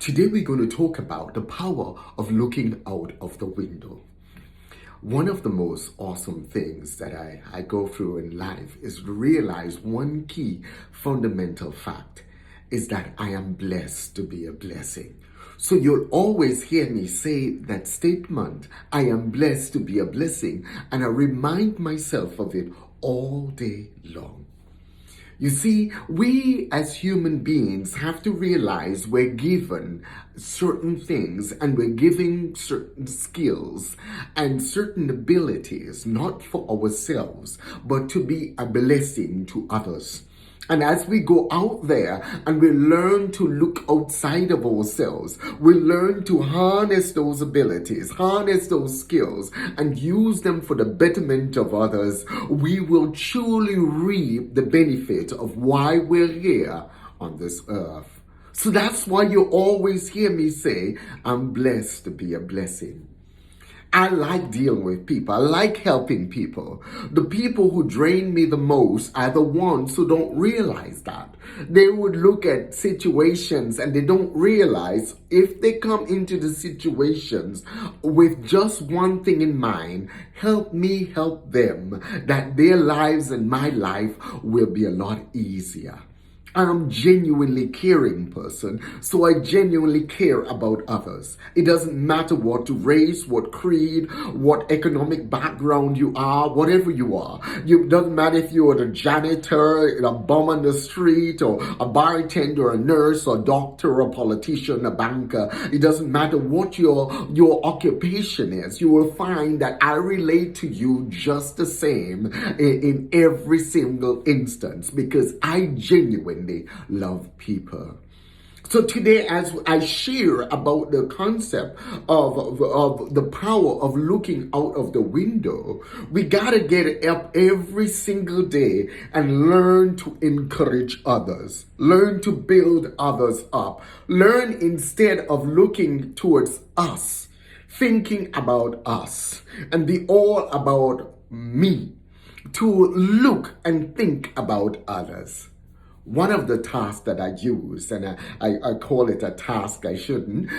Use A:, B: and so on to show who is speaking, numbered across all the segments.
A: Today we're going to talk about the power of looking out of the window. One of the most awesome things that I go through in life is to realize one key fundamental fact is that I am blessed to be a blessing. So you'll always hear me say that statement, I am blessed to be a blessing, and I remind myself of it all day long. You see, we as human beings have to realize we're given certain things and we're given certain skills and certain abilities, not for ourselves, but to be a blessing to others. And as we go out there and we learn to look outside of ourselves, we learn to harness those abilities, harness those skills, and use them for the betterment of others, we will truly reap the benefit of why we're here on this earth. So that's why you always hear me say, I'm blessed to be a blessing. I like dealing with people. I like helping people. The people who drain me the most are the ones who don't realize that. They would look at situations and they don't realize if they come into the situations with just one thing in mind, help me help them, that their lives and my life will be a lot easier. I'm a genuinely caring person, so I genuinely care about others. It doesn't matter what race, what creed, what economic background you are, whatever you are. It doesn't matter if you're the janitor, a bum on the street, or a bartender, a nurse, or a doctor, a politician, a banker. It doesn't matter what your occupation is. You will find that I relate to you just the same in every single instance because I genuinely love people. So today, as I share about the concept of the power of looking out of the window, we gotta get up every single day and learn to encourage others, learn to build others up, learn instead of looking towards us, thinking about us, and be all about me, to look and think about others. One of the tasks that I use, and I call it a task, I shouldn't,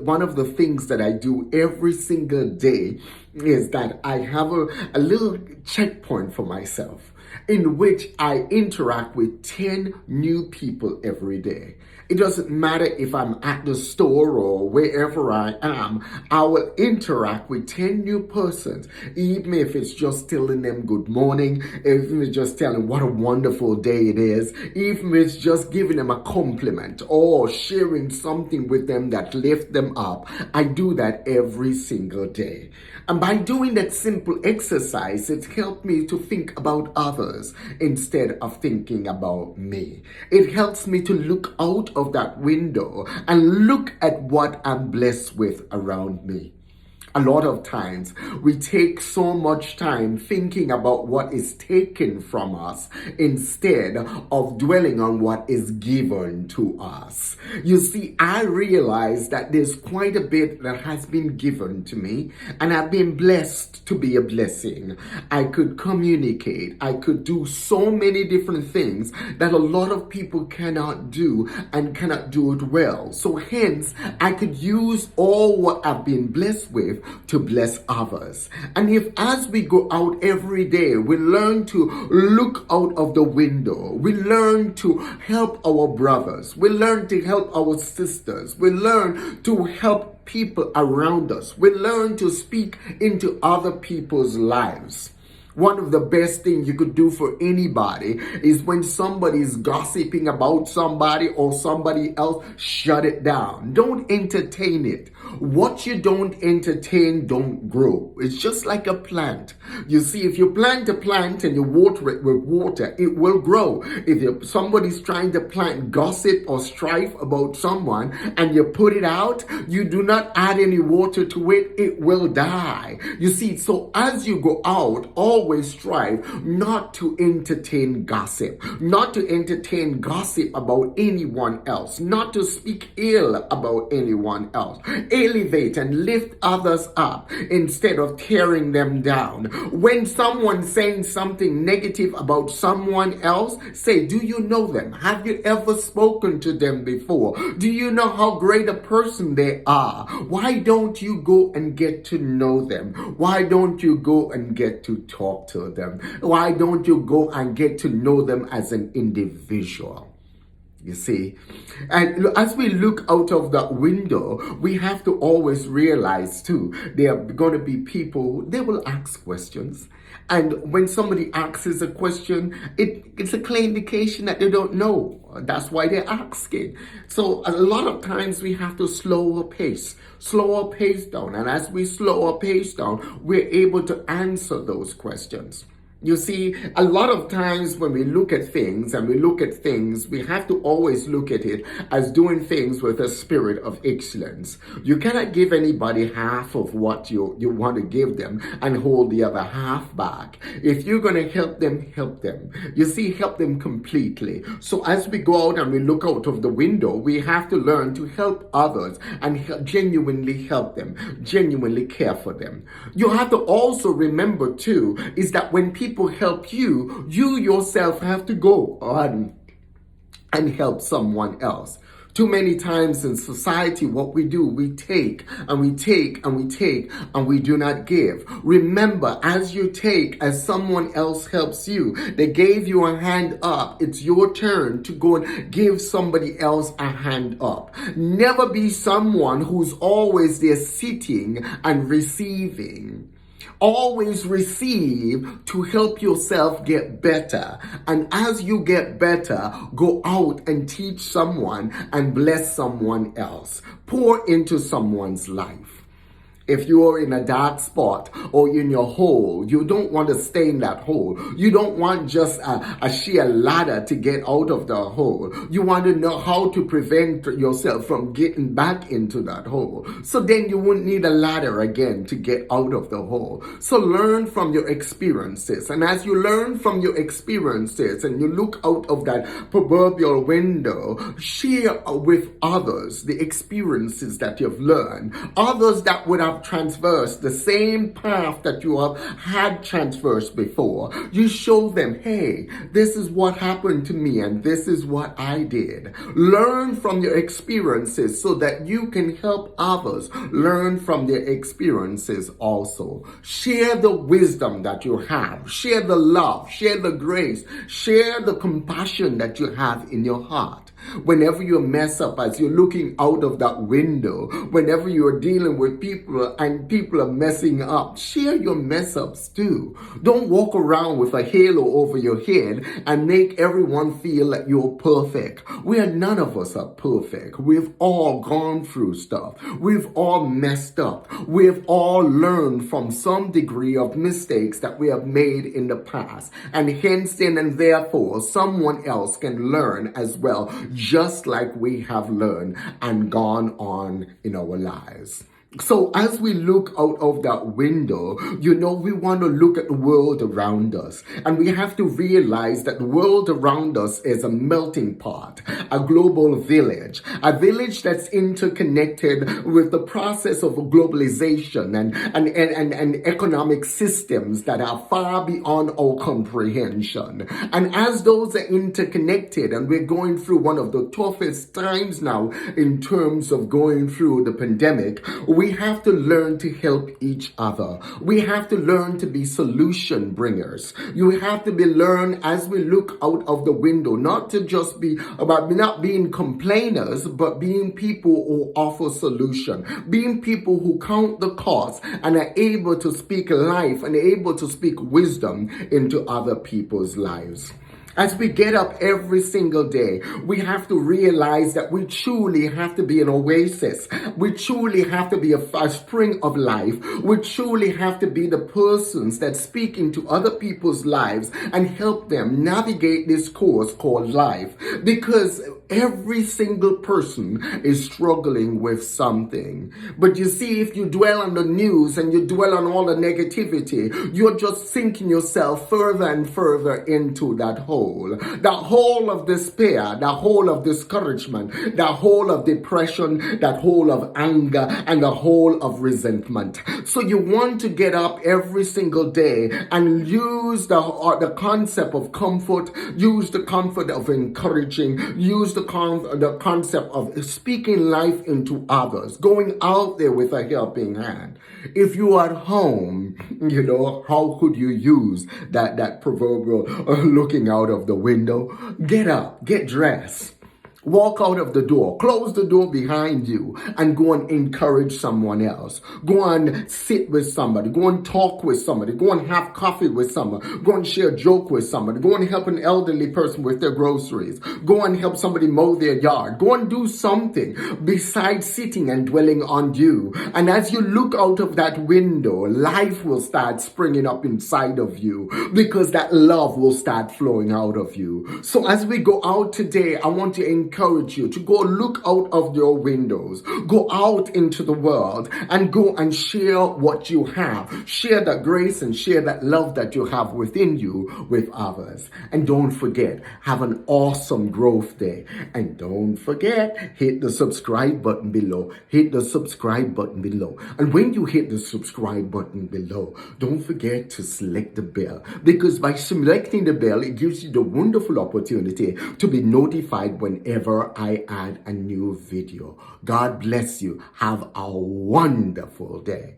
A: one of the things that I do every single day is that I have a little checkpoint for myself in which I interact with 10 new people every day. It doesn't matter if I'm at the store or wherever I am, I will interact with 10 new persons, even if it's just telling them good morning, even if it's just telling what a wonderful day it is, even if it's just giving them a compliment or sharing something with them that lifts them up. I do that every single day. And by doing that simple exercise, it's helped me to think about others instead of thinking about me. It helps me to look out of that window and look at what I'm blessed with around me. A lot of times we take so much time thinking about what is taken from us instead of dwelling on what is given to us. You see, I realize that there's quite a bit that has been given to me, and I've been blessed to be a blessing. I could communicate. I could do so many different things that a lot of people cannot do and cannot do it well. So hence, I could use all what I've been blessed with to bless others. And if as we go out every day, we learn to look out of the window, we learn to help our brothers, we learn to help our sisters, we learn to help people around us, we learn to speak into other people's lives. One of the best things you could do for anybody is when somebody is gossiping about somebody or somebody else, shut it down. Don't entertain it. What you don't entertain don't grow. It's just like a plant. You see, if you plant a plant and you water it with water, it will grow. If somebody's trying to plant gossip or strife about someone and you put it out, you do not add any water to it, it will die. You see, so as you go out, always strive not to entertain gossip, not to entertain gossip about anyone else, not to speak ill about anyone else. elevate and lift others up instead of tearing them down. When someone's saying something negative about someone else, say, do you know them? Have you ever spoken to them before? Do you know how great a person they are? Why don't you go and get to know them? Why don't you go and get to talk to them? Why don't you go and get to know them as an individual? You see, and as we look out of that window, we have to always realize too, there are going to be people, they will ask questions. And when somebody asks a question, it's a clear indication that they don't know. That's why they're asking. So a lot of times we have to slow our pace down. And as we slow our pace down, we're able to answer those questions. You see, a lot of times when we look at things we have to always look at it as doing things with a spirit of excellence. You cannot give anybody half of what you want to give them and hold the other half back. If you're going to help them, help them. You see, help them completely. So as we go out and we look out of the window, we have to learn to help others and genuinely help them, genuinely care for them. You have to also remember too, is that when people help you, you yourself have to go on and help someone else. Too many times in society, what we do, we take and we take and we take and we do not give. Remember, as you take, as someone else helps you, they gave you a hand up. It's your turn to go and give somebody else a hand up. Never be someone who's always there sitting and receiving. Always receive to help yourself get better. And as you get better, go out and teach someone and bless someone else. Pour into someone's life. If you're in a dark spot or in your hole, you don't want to stay in that hole. You don't want just a sheer ladder to get out of the hole. You want to know how to prevent yourself from getting back into that hole. So then you wouldn't need a ladder again to get out of the hole. So learn from your experiences. And as you learn from your experiences and you look out of that proverbial window, share with others the experiences that you've learned. Others that would have traversed the same path that you have had traversed before. You show them, hey, this is what happened to me and this is what I did. Learn from your experiences so that you can help others learn from their experiences also. Share the wisdom that you have. Share the love. Share the grace. Share the compassion that you have in your heart. Whenever you mess up, as you're looking out of that window, whenever you're dealing with people and people are messing up, share your mess ups too. Don't walk around with a halo over your head and make everyone feel that you're perfect. None of us are perfect. We've all gone through stuff. We've all messed up. We've all learned from some degree of mistakes that we have made in the past. And hence then and therefore, someone else can learn as well, just like we have learned and gone on in our lives. So as we look out of that window, we want to look at the world around us. And we have to realize that the world around us is a melting pot, a global village, a village that's interconnected with the process of globalization and economic systems that are far beyond our comprehension. And as those are interconnected, and we're going through one of the toughest times now in terms of going through the pandemic, we have to learn to help each other. We have to learn to be solution bringers. You have to learn as we look out of the window, not to just be about not being complainers, but being people who offer solution, being people who count the cost and are able to speak life and able to speak wisdom into other people's lives. As we get up every single day, we have to realize that we truly have to be an oasis. We truly have to be a spring of life. We truly have to be the persons that speak into other people's lives and help them navigate this course called life. Because Every single person is struggling with something. But you see, if you dwell on the news and you dwell on all the negativity, you're just sinking yourself further and further into that hole of despair, that hole of discouragement, that hole of depression, that hole of anger, and the hole of resentment. So you want to get up every single day and use the concept of comfort, use the comfort of encouraging, use the concept of speaking life into others, going out there with a helping hand. If you are at home, how could you use that proverbial looking out of the window? Get up, get dressed. Walk out of the door, close the door behind you, and go and encourage someone else. Go and sit with somebody, go and talk with somebody, go and have coffee with someone, go and share a joke with somebody, go and help an elderly person with their groceries, go and help somebody mow their yard, go and do something besides sitting and dwelling on you. And as you look out of that window, life will start springing up inside of you because that love will start flowing out of you. So as we go out today, I want to encourage you to go look out of your windows, go out into the world and go and share what you have. Share that grace and share that love that you have within you with others. And don't forget, have an awesome growth day. And don't forget, hit the subscribe button below. Hit the subscribe button below. And when you hit the subscribe button below, don't forget to select the bell, because by selecting the bell, it gives you the wonderful opportunity to be notified whenever I add a new video. God bless you. Have a wonderful day.